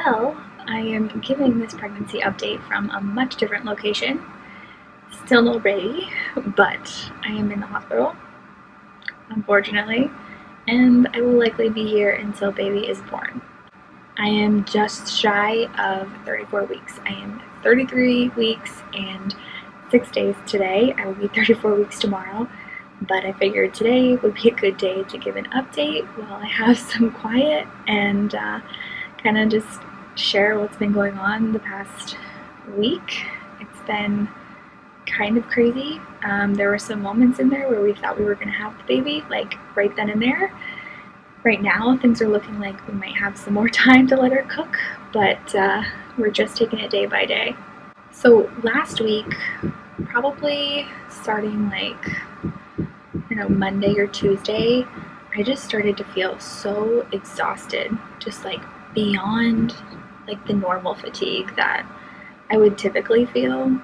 Well, I am giving this pregnancy update from a much different location. Still no baby, but I am in the hospital, unfortunately, and I will likely be here until baby is born. I am just shy of 34 weeks. I am 33 weeks and 6 days today. I will be 34 weeks tomorrow, but I figured today would be a good day to give an update while I have some quiet and kind of just share what's been going on the past week. It's been kind of crazy. There were some moments in there where we thought we were going to have the baby, like right then and there. Right now, things are looking like we might have some more time to let her cook, but we're just taking it day by day. So last week, probably starting like, Monday or Tuesday, I just started to feel so exhausted, just like beyond like the normal fatigue that I would typically feel.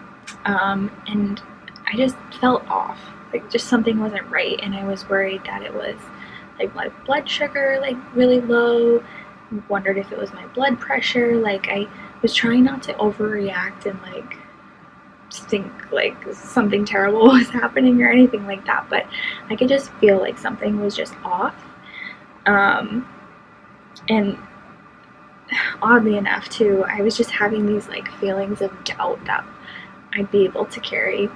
And I just felt off, like just something wasn't right, and I was worried that it was like my blood sugar like really low. Wondered if it was my blood pressure. Like I was trying not to overreact and like think like something terrible was happening or anything like that, but I could just feel like something was just off. And oddly enough too, I was just having these like feelings of doubt that I'd be able to carry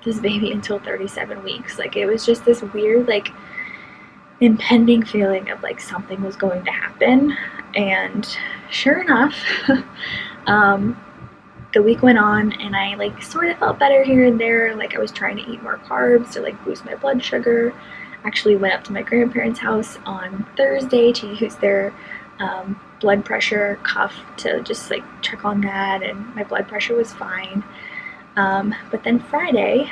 this baby until 37 weeks. Like it was just this weird like impending feeling of like something was going to happen. And sure enough, the week went on and I like sort of felt better here and there. Like I was trying to eat more carbs to like boost my blood sugar. Actually went up to my grandparents' house on Thursday to use their blood pressure cuff to just like check on that, and my blood pressure was fine. But then Friday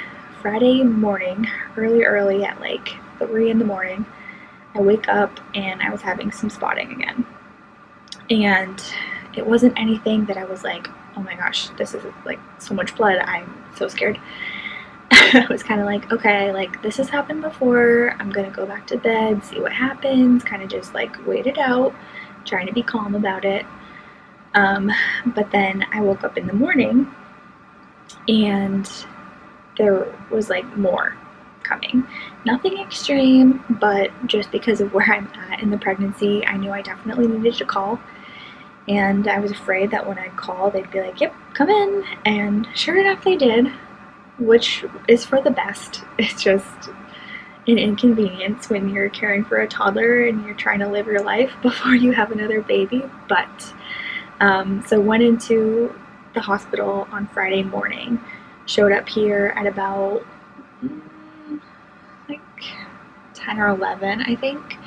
morning, early at like 3 in the morning, I wake up and I was having some spotting again. And it wasn't anything that I was like, oh my gosh, this is like so much blood, I'm so scared. I was kind of like, okay, like this has happened before, I'm gonna go back to bed, see what happens, kind of just like wait it out, trying to be calm about it. But then I woke up in the morning and there was like more coming. Nothing extreme, but just because of where I'm at in the pregnancy, I knew I definitely needed to call. And I was afraid that when I'd call, they'd be like, yep, come in. And sure enough, they did, which is for the best. It's just an inconvenience when you're caring for a toddler and you're trying to live your life before you have another baby. But so went into the hospital on Friday morning, showed up here at about like 10 or 11, I think.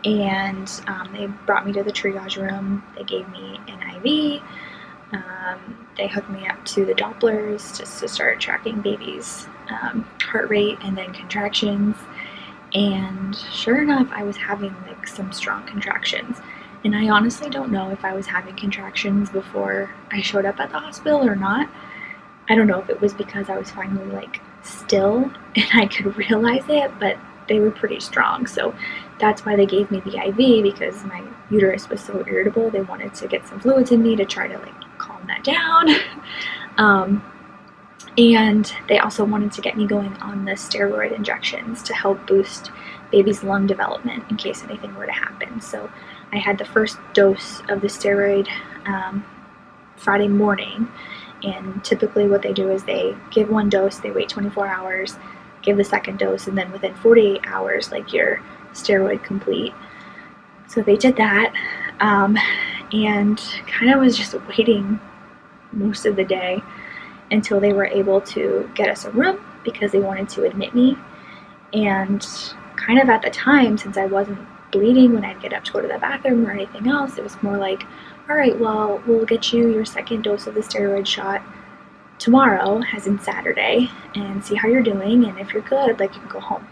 And they brought me to the triage room. They gave me an IV. They hooked me up to the Dopplers just to start tracking baby's heart rate and then contractions. And sure enough, I was having like some strong contractions. And I honestly don't know if I was having contractions before I showed up at the hospital or not. I don't know if it was because I was finally like still and I could realize it, but they were pretty strong. So that's why they gave me the IV, because my uterus was so irritable. They wanted to get some fluids in me to try to like calm that down. And they also wanted to get me going on the steroid injections to help boost baby's lung development in case anything were to happen. So I had the first dose of the steroid Friday morning. And typically what they do is they give one dose, they wait 24 hours, give the second dose, and then within 48 hours, like you're steroid complete. So they did that, and kind of was just waiting most of the day until they were able to get us a room because they wanted to admit me. And kind of at the time, since I wasn't bleeding when I'd get up to go to the bathroom or anything else, it was more like, all right, well, we'll get you your second dose of the steroid shot tomorrow, as in Saturday, and see how you're doing, and if you're good, like you can go home.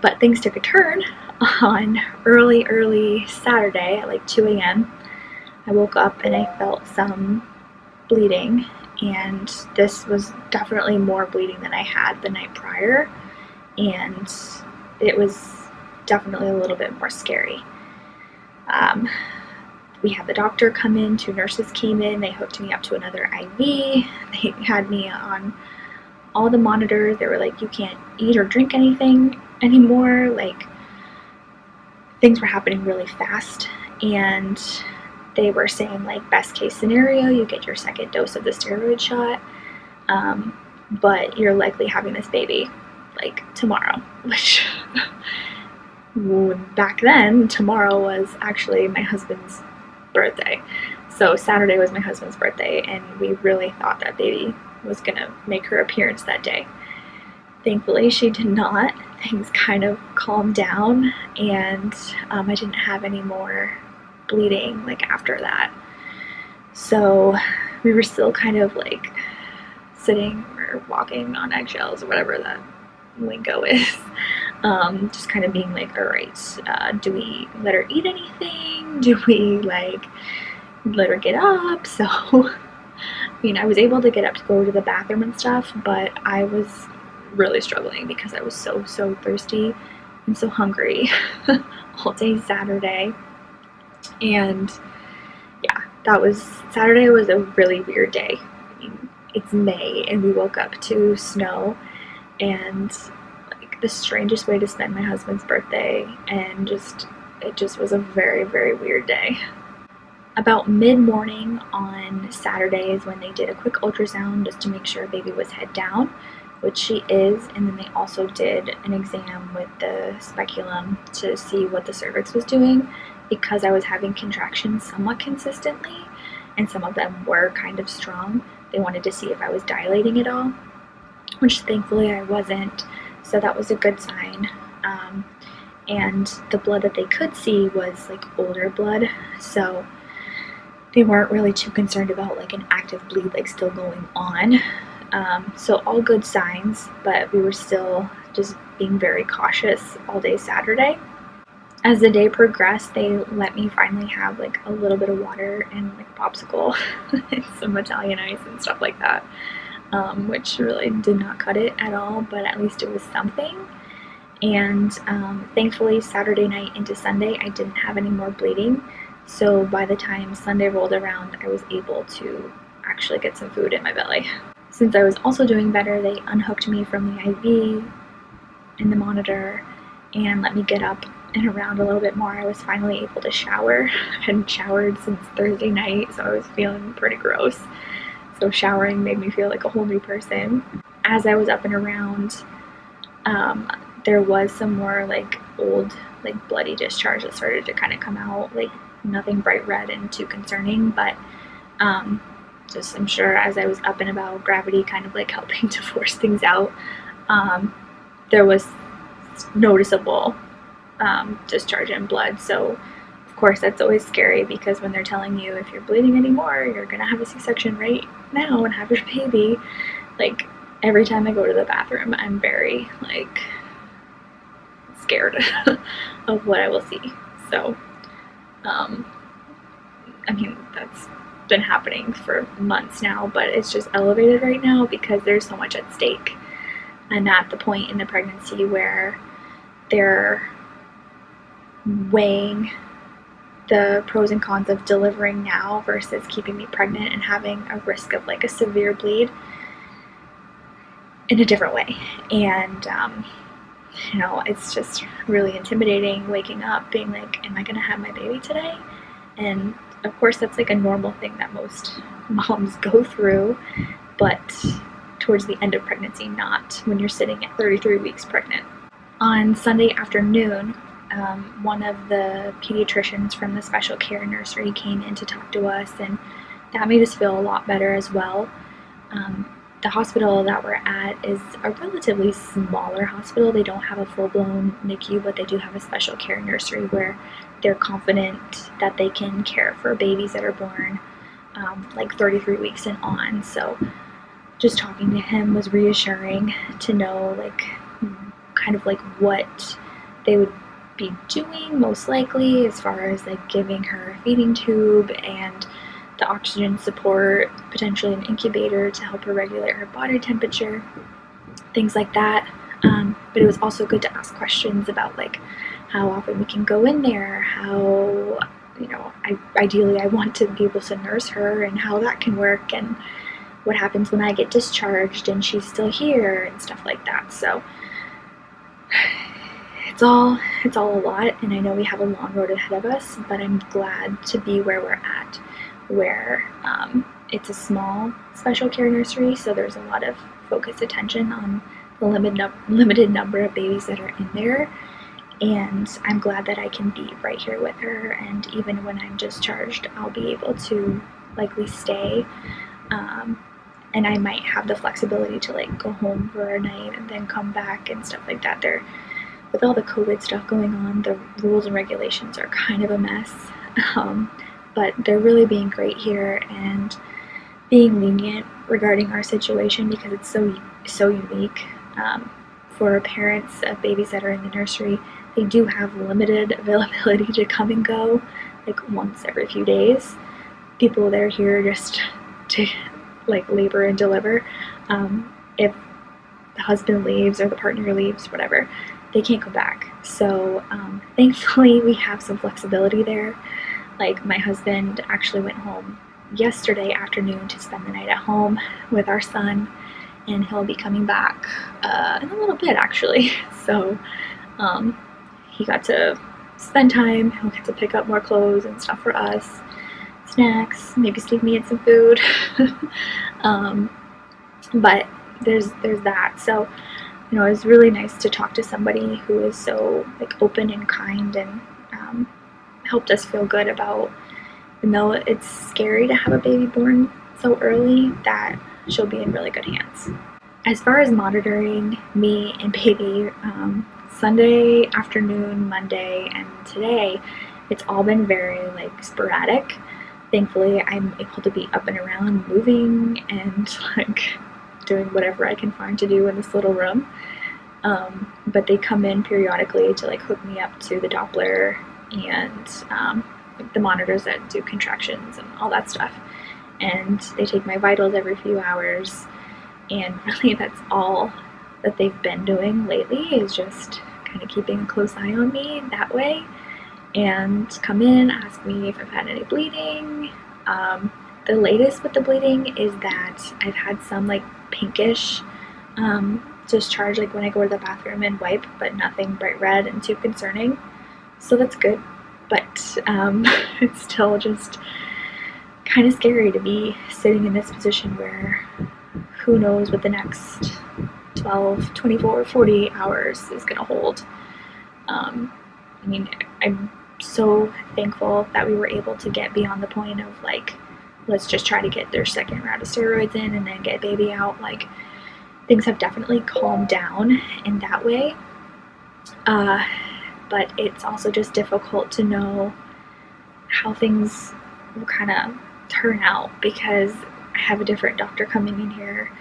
But things took a turn on early Saturday at like 2 a.m. I woke up and I felt some bleeding, and this was definitely more bleeding than I had the night prior, and it was definitely a little bit more scary. we had the doctor come in, 2 nurses came in, they hooked me up to another IV, they had me on all the monitors. They were like, you can't eat or drink anything anymore. Like, things were happening really fast, and they were saying, like, best case scenario, you get your 2nd dose of the steroid shot, but you're likely having this baby like tomorrow, which back then tomorrow was actually my husband's birthday. So Saturday was my husband's birthday, and we really thought that baby was gonna make her appearance that day. Thankfully she did not. Things kind of calmed down, and I didn't have any more bleeding like after that. So we were still kind of like sitting or walking on eggshells or whatever that lingo is, just kind of being like, all right, do we let her eat anything? Do we like let her get up? So I mean, I was able to get up to go to the bathroom and stuff, but I was really struggling because I was so thirsty and so hungry all day Saturday. And yeah, Saturday was a really weird day. I mean, it's May and we woke up to snow, and like the strangest way to spend my husband's birthday, and it just was a very weird day. About mid-morning on Saturday is when they did a quick ultrasound just to make sure baby was head down, which she is, and then they also did an exam with the speculum to see what the cervix was doing, because I was having contractions somewhat consistently, and some of them were kind of strong. They wanted to see if I was dilating at all, which thankfully I wasn't, so that was a good sign. And the blood that they could see was like older blood, so they weren't really too concerned about like an active bleed like still going on. So all good signs, but we were still just being very cautious all day Saturday. As the day progressed, they let me finally have like a little bit of water and like a popsicle and some Italian ice and stuff like that, which really did not cut it at all, but at least it was something. And thankfully Saturday night into Sunday I didn't have any more bleeding, so by the time Sunday rolled around I was able to actually get some food in my belly. Since I was also doing better, they unhooked me from the IV and the monitor and let me get up and around a little bit more. I was finally able to shower. I hadn't showered since Thursday night, so I was feeling pretty gross. So showering made me feel like a whole new person. As I was up and around, there was some more like old, like bloody discharge that started to kind of come out, like nothing bright red and too concerning, but just I'm sure as I was up and about, gravity kind of like helping to force things out, there was noticeable discharge in blood. So of course that's always scary, because when they're telling you if you're bleeding anymore you're gonna have a C-section right now and have your baby, like every time I go to the bathroom I'm very like scared of what I will see. So I mean, that's been happening for months now, but it's just elevated right now because there's so much at stake. I'm at the point in the pregnancy where they're weighing the pros and cons of delivering now versus keeping me pregnant and having a risk of like a severe bleed in a different way. And you know, it's just really intimidating waking up being like, am I gonna have my baby today? And of course that's like a normal thing that most moms go through, but towards the end of pregnancy, not when you're sitting at 33 weeks pregnant. On Sunday afternoon, one of the pediatricians from the special care nursery came in to talk to us, and that made us feel a lot better as well. The hospital that we're at is a relatively smaller hospital. They don't have a full-blown NICU, but they do have a special care nursery where they're confident that they can care for babies that are born like 33 weeks and on. So just talking to him was reassuring to know like kind of like what they would be doing most likely as far as like giving her a feeding tube and the oxygen support, potentially an incubator to help her regulate her body temperature, things like that. But it was also good to ask questions about like how often we can go in there, how, you know, ideally I want to be able to nurse her and how that can work and what happens when I get discharged and she's still here and stuff like that. So it's all a lot, and I know we have a long road ahead of us, but I'm glad to be where we're at, where it's a small special care nursery, so there's a lot of focused attention on the limited number of babies that are in there, and I'm glad that I can be right here with her, and even when I'm discharged, I'll be able to likely stay, and I might have the flexibility to like go home for a night and then come back and stuff like that. With all the COVID stuff going on, the rules and regulations are kind of a mess, but they're really being great here and being lenient regarding our situation because it's so unique. For parents of babies that are in the nursery, they do have limited availability to come and go, like once every few days. People that are here just to like labor and deliver. If the husband leaves or the partner leaves, whatever, they can't go back. So thankfully we have some flexibility there. Like my husband actually went home yesterday afternoon to spend the night at home with our son, and he'll be coming back in a little bit actually. So he got to spend time, he'll get to pick up more clothes and stuff for us, snacks, maybe sneak me in some food. But there's that. So you know, it was really nice to talk to somebody who is so like open and kind and helped us feel good about, even though it's scary to have a baby born so early, that she'll be in really good hands. As far as monitoring me and baby, Sunday afternoon, Monday, and today, it's all been very like sporadic. Thankfully, I'm able to be up and around, moving, and like doing whatever I can find to do in this little room. But they come in periodically to like hook me up to the Doppler and the monitors that do contractions and all that stuff. And they take my vitals every few hours. And really that's all that they've been doing lately, is just kind of keeping a close eye on me that way. And come in, ask me if I've had any bleeding. The latest with the bleeding is that I've had some like pinkish discharge, like when I go to the bathroom and wipe, but nothing bright red and too concerning. So that's good, but it's still just kind of scary to be sitting in this position where who knows what the next 12, 24, 40 hours is going to hold. I mean, I'm so thankful that we were able to get beyond the point of like, let's just try to get their second round of steroids in and then get baby out. Like, things have definitely calmed down in that way. But it's also just difficult to know how things will kind of turn out, because I have a different doctor coming in here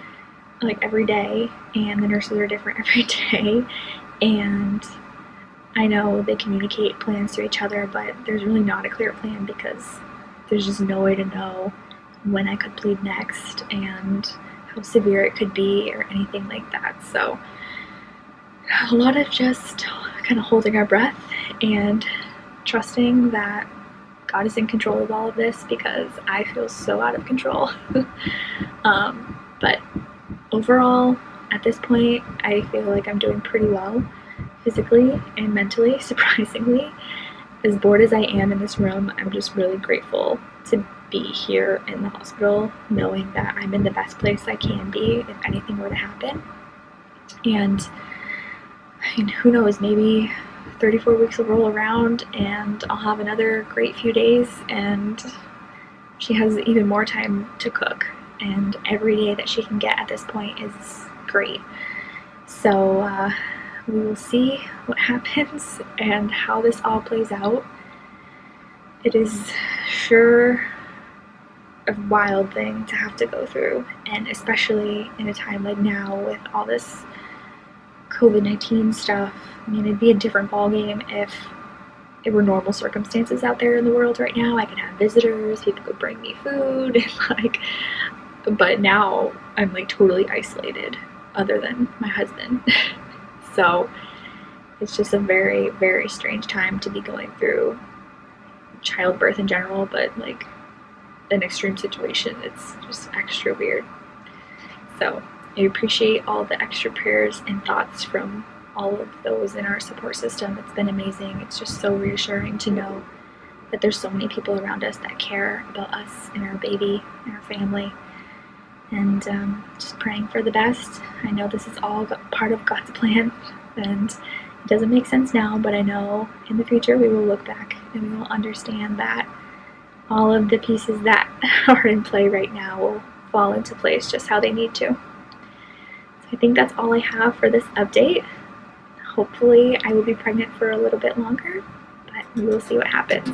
like every day, and the nurses are different every day, and I know they communicate plans to each other, but there's really not a clear plan because there's just no way to know when I could bleed next and how severe it could be or anything like that. So a lot of just kind of holding our breath and trusting that God is in control of all of this, because I feel so out of control. But overall, at this point, I feel like I'm doing pretty well physically and mentally, surprisingly. As bored as I am in this room, I'm just really grateful to be here in the hospital, knowing that I'm in the best place I can be if anything were to happen. And I mean, who knows, maybe 34 weeks will roll around and I'll have another great few days and she has even more time to cook, and every day that she can get at this point is great. So we will see what happens and how this all plays out. It is sure a wild thing to have to go through, and especially in a time like now with all this COVID-19 stuff. I mean, it'd be a different ballgame if it were normal circumstances out there in the world right now. I could have visitors, people could bring me food, and like, but now I'm like totally isolated other than my husband. So it's just a very, very strange time to be going through childbirth in general, but like an extreme situation, it's just extra weird. So I appreciate all the extra prayers and thoughts from all of those in our support system. It's been amazing. It's just so reassuring to know that there's so many people around us that care about us and our baby and our family, and just praying for the best. I know this is all part of God's plan, and it doesn't make sense now, but I know in the future we will look back and we will understand that all of the pieces that are in play right now will fall into place just how they need to. So I think that's all I have for this update. Hopefully I will be pregnant for a little bit longer, but we will see what happens.